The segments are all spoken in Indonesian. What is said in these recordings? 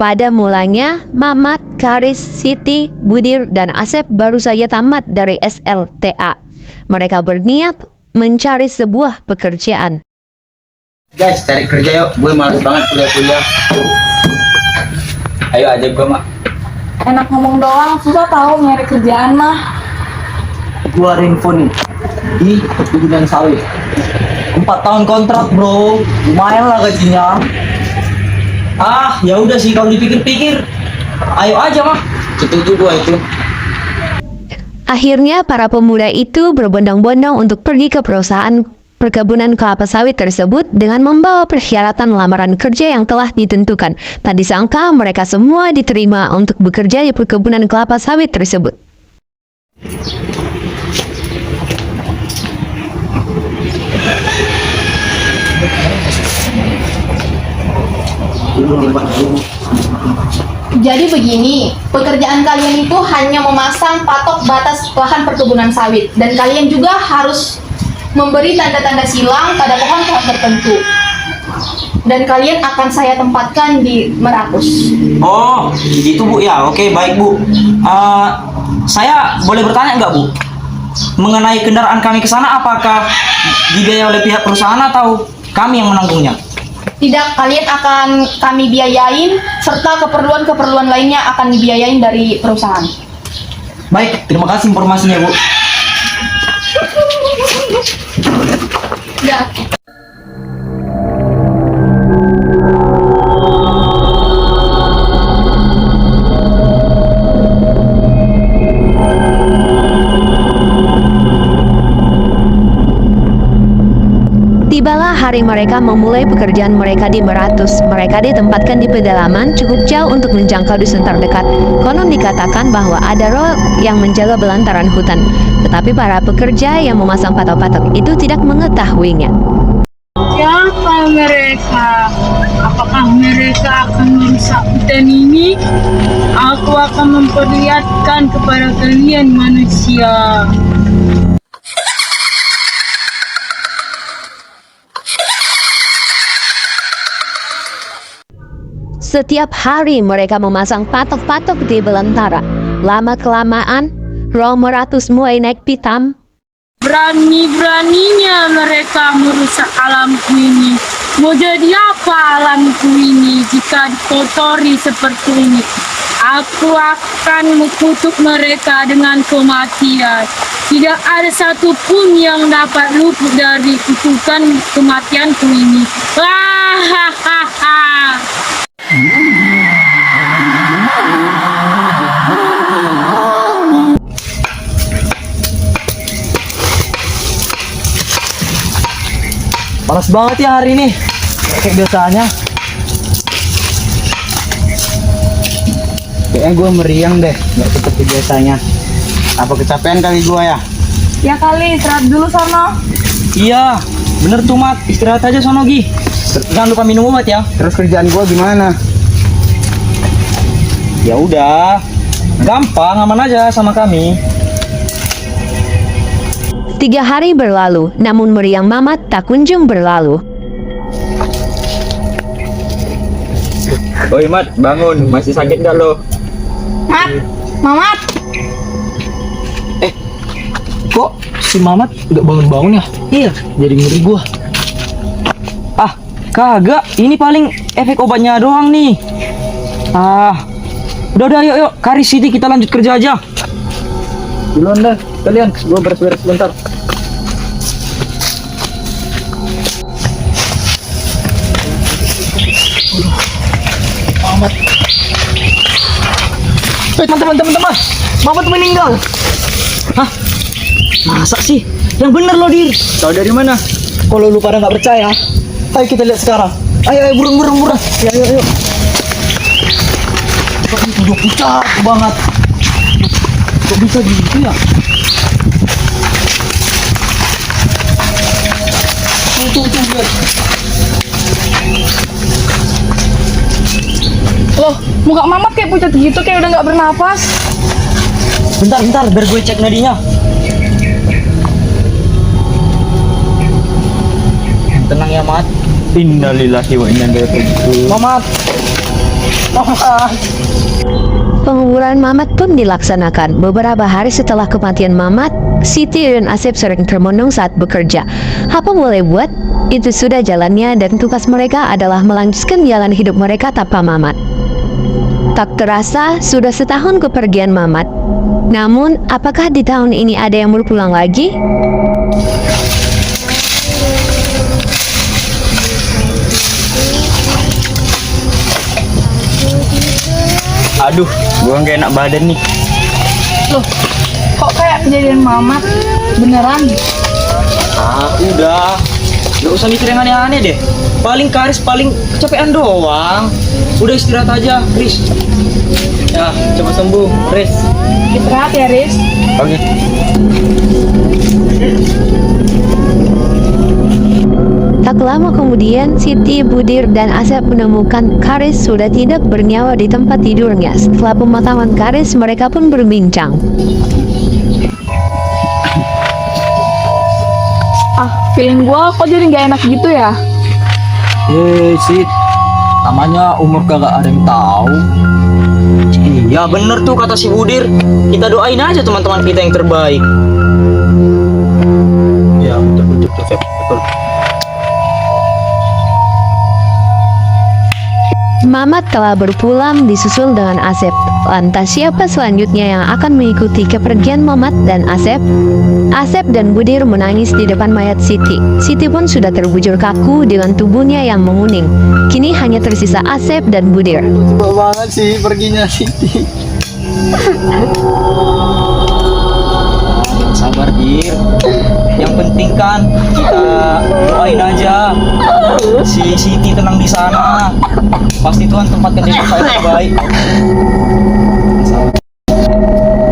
Pada mulanya, Mamat, Karis, Siti, Budir, dan Asep baru saja tamat dari SLTA. Mereka berniat mencari sebuah pekerjaan. Guys, cari kerja yuk. Gue malas banget kuliah-kuliah. Ayo ajak gue, Mak. Enak ngomong doang, susah tahu nyari kerjaan mah. Gua ada info nih di perkebunan sawit. 4 tahun kontrak, bro. Lumayan lah gajinya. Ah, ya udah sih kalau dipikir-pikir. Ayo aja, Mak. Setuju gua itu. Akhirnya para pemuda itu berbondong-bondong untuk pergi ke perusahaan perkebunan kelapa sawit tersebut dengan membawa persyaratan lamaran kerja yang telah ditentukan. Tak disangka mereka semua diterima untuk bekerja di perkebunan kelapa sawit tersebut. Jadi begini, pekerjaan kalian itu hanya memasang patok batas lahan perkebunan sawit. Dan kalian juga harus memberi tanda-tanda silang pada pohon-pohon tertentu. Dan kalian akan saya tempatkan di Meratus. Oh, gitu Bu ya. Oke, baik Bu. Saya boleh bertanya nggak Bu? Mengenai kendaraan kami ke sana, apakah dibiayai oleh pihak perusahaan atau kami yang menanggungnya? Tidak, kalian akan kami biayain, serta keperluan-keperluan lainnya akan dibiayain dari perusahaan. Baik, terima kasih informasinya Bu. Ya. Tibalah hari mereka memulai pekerjaan mereka di Meratus. Mereka ditempatkan di pedalaman cukup jauh untuk menjangkau dusun terdekat. Konon dikatakan bahwa ada roh yang menjaga belantaran hutan. Tetapi para pekerja yang memasang patok-patok itu tidak mengetahuinya. Siapa mereka? Apakah mereka akan merusak hutan ini? Aku akan memperlihatkan kepada kalian manusia. Setiap hari mereka memasang patok-patok di belantara. Lama-kelamaan, roh Meratus mulai naik pitam. Berani-beraninya mereka merusak alamku ini. Mau jadi apa alamku ini jika dikotori seperti ini? Aku akan mengutuk mereka dengan kematian. Tidak ada satupun yang dapat luput dari kutukan kematianku ini. Hahaha. Panas banget ya hari ini. Kayak biasanya. Kayaknya gue meriang deh, nggak seperti biasanya. Apa kecapean kali gue ya? Ya kali, istirahat dulu sana. Iya, bener tuh Mat. Istirahat aja sono Gi. Jangan lupa minum obat ya. Terus kerjaan gue gimana? Ya udah, gampang, aman aja sama kami. 3 hari berlalu, namun meriang Mamat tak kunjung berlalu. Oi Mat, bangun. Masih sakit nggak lo? Mat, Mamat. Kok si Mamat nggak bangun-bangun ya? Iya, jadi ngeri gua. Ah, kagak. Ini paling efek obatnya doang nih. Ah, udah yuk, Karis Siti kita lanjut kerja aja. Duluan deh, kalian. Gua beres-beres sebentar. Mamat. Teman-teman, Mamat meninggal. Hah? Masa sih? Yang bener loh Dir. Tahu dari mana? Kalau lu pada nggak percaya, ayo kita lihat sekarang. Ayo burung. Ayo. Kok itu udah pucat banget. Kok bisa gitu ya? Tuh lihat. Loh, muka Mamat kayak pucat gitu, kayak udah nggak bernapas. Bentar, biar gue cek nadinya. Tenang ya, Mat. Innalillahi wa inna ilaihi raji'un. Mamat. Penguburan Mamat pun dilaksanakan. Beberapa hari setelah kematian Mamat, Siti dan Asep sering termenung saat bekerja. Apa boleh buat? Itu sudah jalannya dan tugas mereka adalah melanjutkan jalan hidup mereka tanpa Mamat. Tak terasa, sudah setahun kepergian Mamat. Namun, apakah di tahun ini ada yang berpulang lagi? Aduh, gua nggak enak badan nih. Loh, kok kayak kejadian Mamat? Beneran? Udah. Gak usah mikir yang aneh-aneh deh. Paling Karis paling kecapean doang. Udah istirahat aja, Riz. Ya, coba sembuh, Riz. Istirahat ya, Riz. Oke. Tak lama kemudian, Siti, Budir, dan Asep menemukan Karis sudah tidak bernyawa di tempat tidurnya. Setelah pemakaman Karis, mereka pun berbincang. Feeling gua kok jadi nggak enak gitu ya? Sid, namanya umur kagak ada yang tahu. Iya bener tuh kata si Budir. Kita doain aja teman-teman kita yang terbaik. Ya betul Sep, betul. Mamat telah berpulang disusul dengan Asep. Lantas siapa selanjutnya yang akan mengikuti kepergian Mamat dan Asep? Asep dan Budir menangis di depan mayat Siti. Siti pun sudah terbujur kaku dengan tubuhnya yang menguning. Kini hanya tersisa Asep dan Budir. Cepet banget sih perginya Siti. Sabar Dir. Yang penting kan kita doain aja si Siti tenang di sana. Pasti Tuhan tempatkan dia yang terbaik.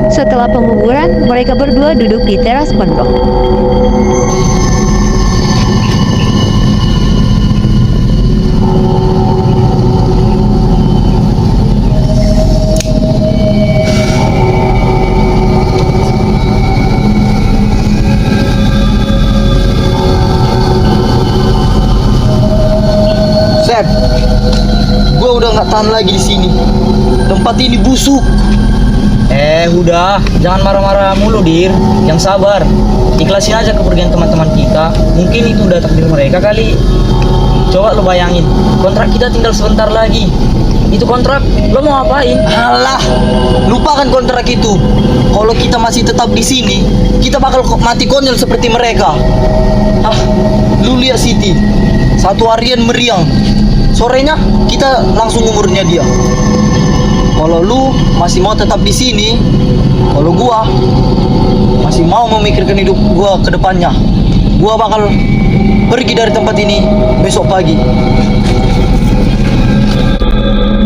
Setelah penguburan, mereka berdua duduk di teras pondok. Sep, gue udah nggak tahan lagi di sini. Tempat ini busuk. Udah, jangan marah-marah mulu Dir. Yang sabar. Ikhlasin aja kepergian teman-teman kita. Mungkin itu udah takdir mereka kali. Coba lo bayangin, kontrak kita tinggal sebentar lagi. Itu kontrak, lo mau ngapain? Alah, lupakan kontrak itu. Kalau kita masih tetap di sini, kita bakal mati konyol seperti mereka. Lu lihat Siti, satu harian meriang. Sorenya kita langsung umurnya dia. Kalau lu masih mau tetap di sini, kalau gua masih mau memikirkan hidup gua ke depannya, gua bakal pergi dari tempat ini besok pagi.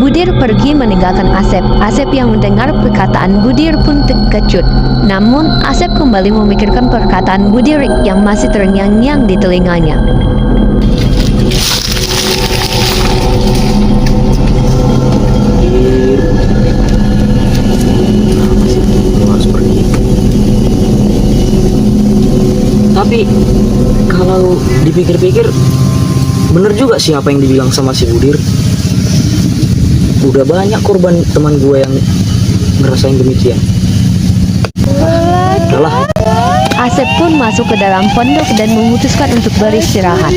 Budir pergi meninggalkan Asep. Asep yang mendengar perkataan Budir pun terkejut. Namun, Asep kembali memikirkan perkataan Budir yang masih terngiang-ngiang di telinganya. Tapi kalau dipikir-pikir bener juga sih apa yang dibilang sama si Budir. Udah banyak korban teman gue yang ngerasain demikian. Udahlah. Asep pun masuk ke dalam pondok dan memutuskan untuk beristirahat.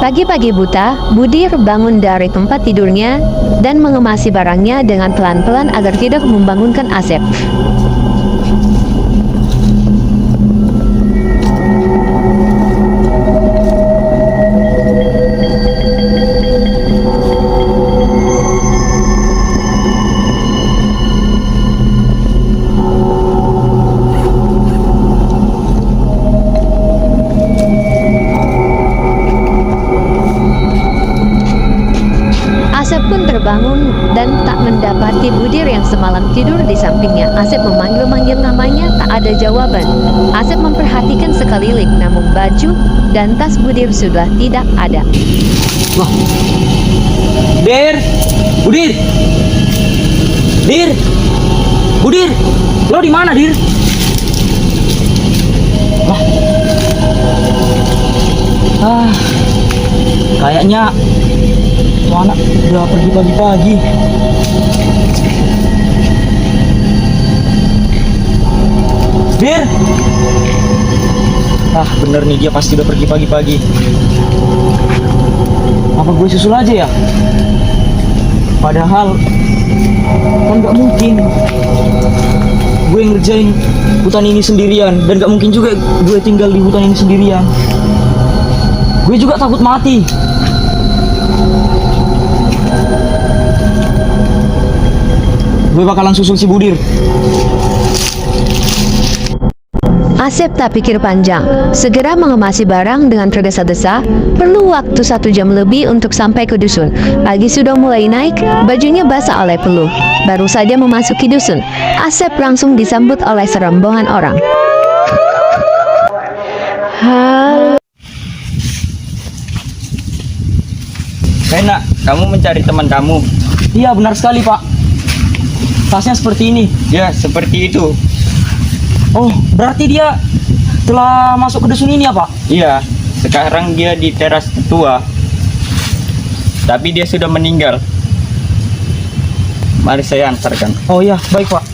Pagi-pagi buta, Budir bangun dari tempat tidurnya dan mengemasi barangnya dengan pelan-pelan agar tidak membangunkan Asep. Asep pun terbangun dan tak mendapati Budir yang semalam tidur di sampingnya. Asep memanggil-manggil namanya, tak ada jawaban. Asep memperhatikan sekeliling, namun baju dan tas Budir sudah tidak ada. Wah. Dir, Budir, Dir, Budir, lo di mana Dir? Wah. Kayaknya Tuh anak udah pergi pagi-pagi. Bir! Ah, bener nih, dia pasti udah pergi pagi-pagi. Apa gue susul aja ya? Padahal kan nggak mungkin gue ngerjain hutan ini sendirian, dan nggak mungkin juga gue tinggal di hutan ini sendirian. Gue juga takut mati. Gue bakalan susul si Budir. Asep tak pikir panjang, segera mengemasi barang dengan tergesa-gesa. Perlu waktu 1 jam lebih untuk sampai ke dusun. Pagi sudah mulai naik, bajunya basah oleh peluh. Baru saja memasuki dusun, Asep langsung disambut oleh serombongan orang. Halo. Nak, kamu mencari teman kamu? Iya, benar sekali, Pak. Tasnya seperti ini. Ya, seperti itu. Oh, berarti dia telah masuk ke dusun ini ya, Pak? Iya, sekarang dia di teras tua. Tapi dia sudah meninggal. Mari saya antarkan. Oh iya, baik, Pak.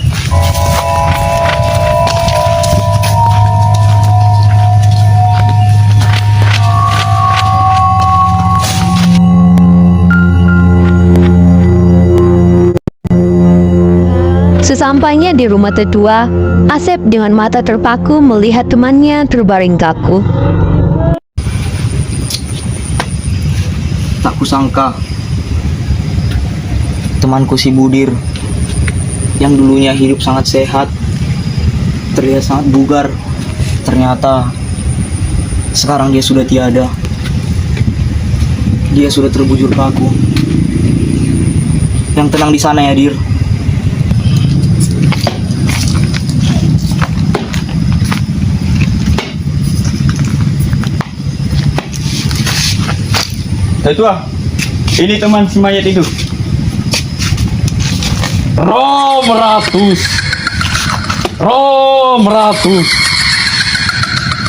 Sesampainya di rumah tetua, Asep dengan mata terpaku melihat temannya terbaring kaku. Tak kusangka temanku si Budir yang dulunya hidup sangat sehat, terlihat sangat bugar, ternyata sekarang dia sudah tiada. Dia sudah terbujur kaku. Yang tenang di sana ya, Dir. Tetua, ini teman si mayat itu. Romratus,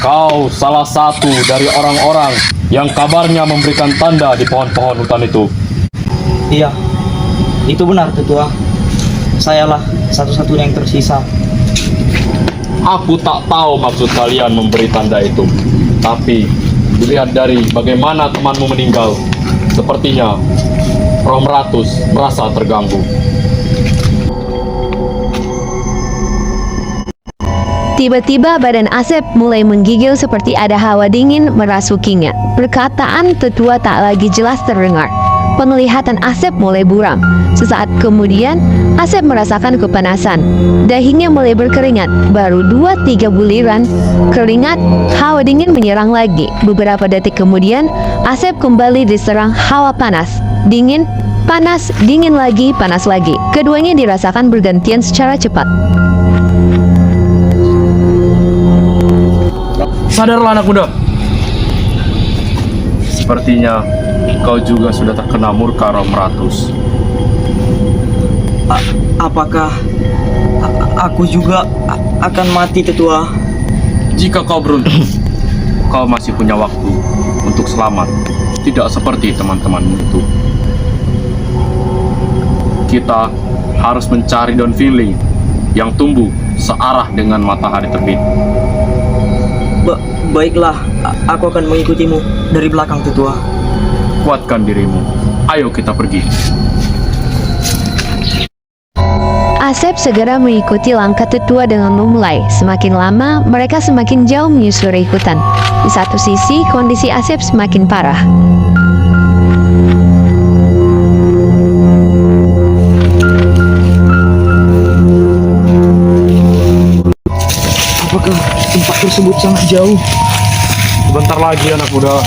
kau salah satu dari orang-orang yang kabarnya memberikan tanda di pohon-pohon hutan itu. Iya, itu benar, Tetua. Sayalah satu-satunya yang tersisa. Aku tak tahu maksud kalian memberi tanda itu, tapi dilihat dari bagaimana temanmu meninggal, sepertinya Romratus merasa terganggu. Tiba-tiba badan Asep mulai menggigil seperti ada hawa dingin merasukinya. Perkataan tetua tak lagi jelas terdengar. Penglihatan Asep mulai buram. Sesaat kemudian, Asep merasakan kepanasan. Dahinya mulai berkeringat. Baru 2-3 buliran keringat, hawa dingin menyerang lagi. Beberapa detik kemudian, Asep kembali diserang hawa panas. Dingin, panas, dingin lagi, panas lagi. Keduanya dirasakan bergantian secara cepat. Sadarlah anak muda. Sepertinya kau juga sudah terkena murka Romratus. Apakah aku juga akan mati, Tetua? Jika kau beruntung, kau masih punya waktu untuk selamat. Tidak seperti teman-temanmu itu. Kita harus mencari daun feeling yang tumbuh searah dengan matahari terbit. Baiklah, aku akan mengikutimu dari belakang, Tetua. Kuatkan dirimu. Ayo kita pergi. Asep segera mengikuti langkah tetua dengan memulai. Semakin lama, mereka semakin jauh menyusuri hutan. Di satu sisi, kondisi Asep semakin parah. Apakah tempat tersebut sangat jauh? Sebentar lagi anak muda.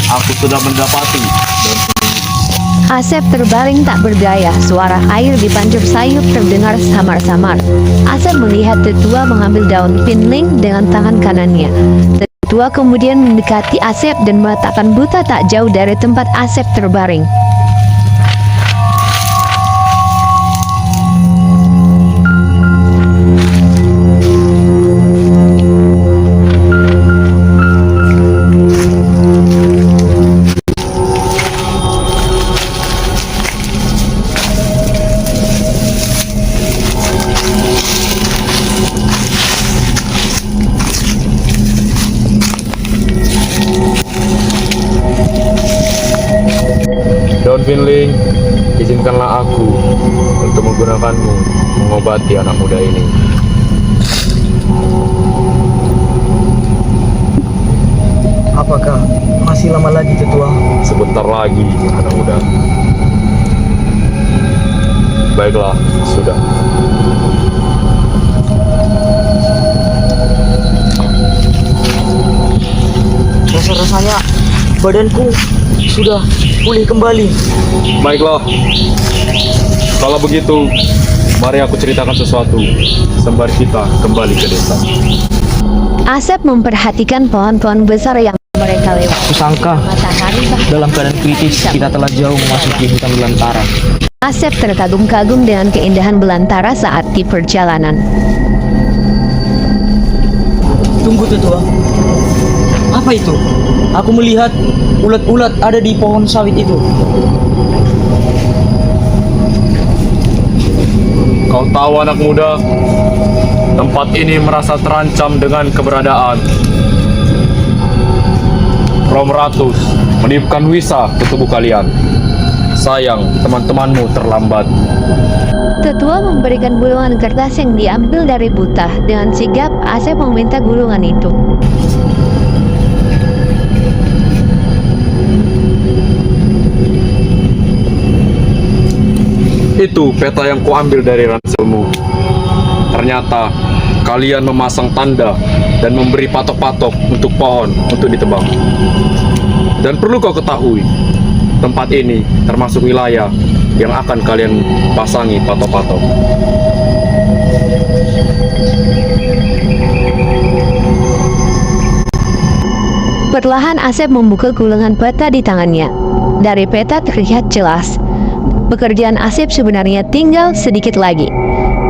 Aku sudah mendapati daun Asep terbaring tak berdaya. Suara air di pancur sayup terdengar samar-samar. Asep melihat tetua mengambil daun pinling dengan tangan kanannya. Tetua kemudian mendekati Asep dan meletakkan buta tak jauh dari tempat Asep terbaring. Daun Finling, izinkanlah aku untuk menggunakanmu mengobati anak muda ini. Apakah masih lama lagi tetua? Sebentar lagi, anak muda. Baiklah, sudah. Rasa-rasanya badanku sudah pulih kembali. Baiklah. Kalau begitu, mari aku ceritakan sesuatu sembari kita kembali ke desa. Asep memperhatikan pohon-pohon besar yang mereka lewati. Kusangka Matahari dalam keadaan kritis kita telah jauh memasuki hutan belantara. Asep terkagum-kagum dengan keindahan belantara saat di perjalanan. Tunggu tetua. Apa itu? Aku melihat ulat-ulat ada di pohon sawit itu. Kau tahu anak muda, tempat ini merasa terancam dengan keberadaan Roh Meratus meniupkan wisa ke tubuh kalian. Sayang, teman-temanmu terlambat. Tetua memberikan gulungan kertas yang diambil dari Butah. Dengan sigap, Asep meminta gulungan itu. Itu peta yang kuambil dari ranselmu. Ternyata kalian memasang tanda dan memberi patok-patok untuk pohon untuk ditebang. Dan perlu kau ketahui, tempat ini termasuk wilayah yang akan kalian pasangi patok-patok. Perlahan Asep membuka gulungan peta di tangannya. Dari peta terlihat jelas, pekerjaan Asep sebenarnya tinggal sedikit lagi.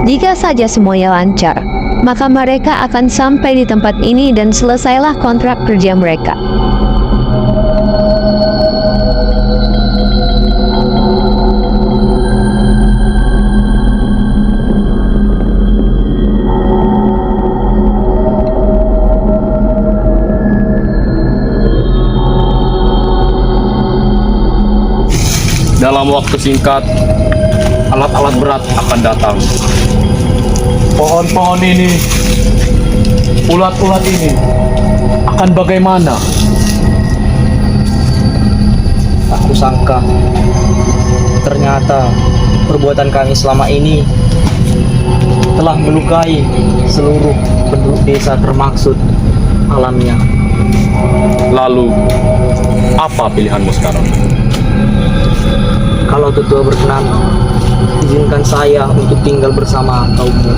Jika saja semuanya lancar, maka mereka akan sampai di tempat ini dan selesailah kontrak kerja mereka. Dalam waktu singkat, alat-alat berat akan datang. Pohon-pohon ini, ulat-ulat ini akan bagaimana? Aku sangka ternyata perbuatan kami selama ini telah melukai seluruh penduduk desa termaksud alamnya. Lalu, apa pilihanmu sekarang? Kalau tetua berkenan, izinkan saya untuk tinggal bersama kaummu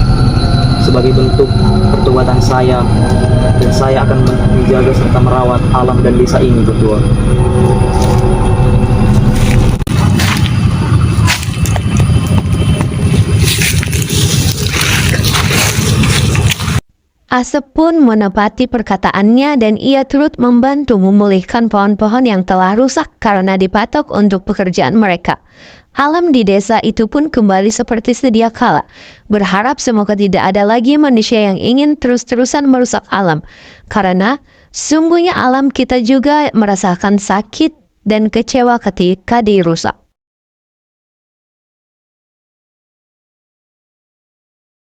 sebagai bentuk pertobatan saya, dan saya akan menjaga serta merawat alam dan desa ini, tetua. Asep pun menepati perkataannya dan ia turut membantu memulihkan pohon-pohon yang telah rusak karena dipatok untuk pekerjaan mereka. Alam di desa itu pun kembali seperti sedia kala. Berharap semoga tidak ada lagi manusia yang ingin terus-terusan merusak alam. Karena sungguhnya alam kita juga merasakan sakit dan kecewa ketika dirusak.